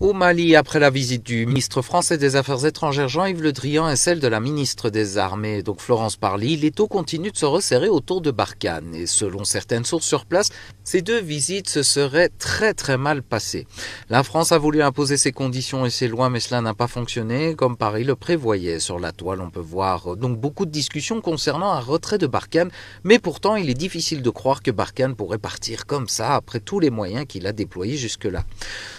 Au Mali, après la visite du ministre français des Affaires étrangères Jean-Yves Le Drian et celle de la ministre des Armées, donc Florence Parly, les taux continuent de se resserrer autour de Barkhane. Et selon certaines sources sur place, ces deux visites se seraient très mal passées. La France a voulu imposer ses conditions et ses lois, mais cela n'a pas fonctionné, comme Paris le prévoyait. Sur la toile, on peut voir donc beaucoup de discussions concernant un retrait de Barkhane, mais pourtant il est difficile de croire que Barkhane pourrait partir comme ça après tous les moyens qu'il a déployés jusque-là.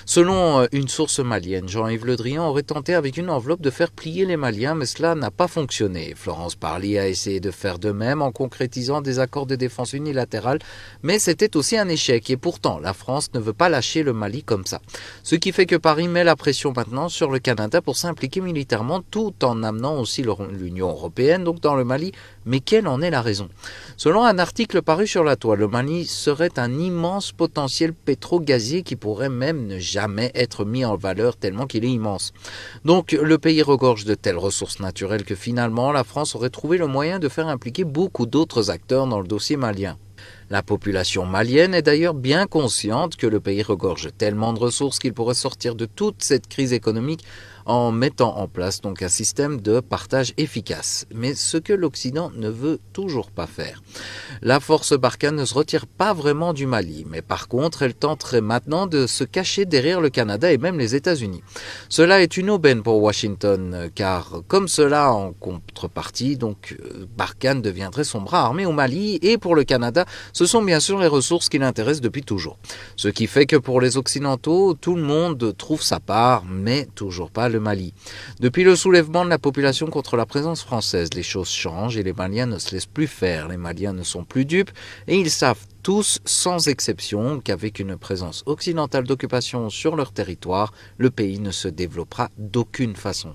Selon une source malienne, Jean-Yves Le Drian aurait tenté avec une enveloppe de faire plier les Maliens, mais cela n'a pas fonctionné. Florence Parly a essayé de faire de même en concrétisant des accords de défense unilatérales, mais c'était aussi un échec et pourtant la France ne veut pas lâcher le Mali comme ça. Ce qui fait que Paris met la pression maintenant sur le Canada pour s'impliquer militairement tout en amenant aussi l'Union européenne donc dans le Mali, mais quelle en est la raison? Selon un article paru sur la toile, le Mali serait un immense potentiel pétro-gazier qui pourrait même ne jamais être mis en valeur tellement qu'il est immense. Donc le pays regorge de telles ressources naturelles que finalement la France aurait trouvé le moyen de faire impliquer beaucoup d'autres acteurs dans le dossier malien. La population malienne est d'ailleurs bien consciente que le pays regorge tellement de ressources qu'il pourrait sortir de toute cette crise économique en mettant en place donc un système de partage efficace. Mais ce que l'Occident ne veut toujours pas faire. La force Barkhane ne se retire pas vraiment du Mali, mais par contre elle tenterait maintenant de se cacher derrière le Canada et même les États-Unis. Cela est une aubaine pour Washington, car comme cela en contrepartie, donc Barkhane deviendrait son bras armé au Mali, et pour le Canada, ce sont bien sûr les ressources qui l'intéressent depuis toujours. Ce qui fait que pour les Occidentaux, tout le monde trouve sa part, mais toujours pas le Mali. Depuis le soulèvement de la population contre la présence française, les choses changent et les Maliens ne se laissent plus faire. Les Maliens ne sont plus dupes et ils savent tous, sans exception, qu'avec une présence occidentale d'occupation sur leur territoire, le pays ne se développera d'aucune façon.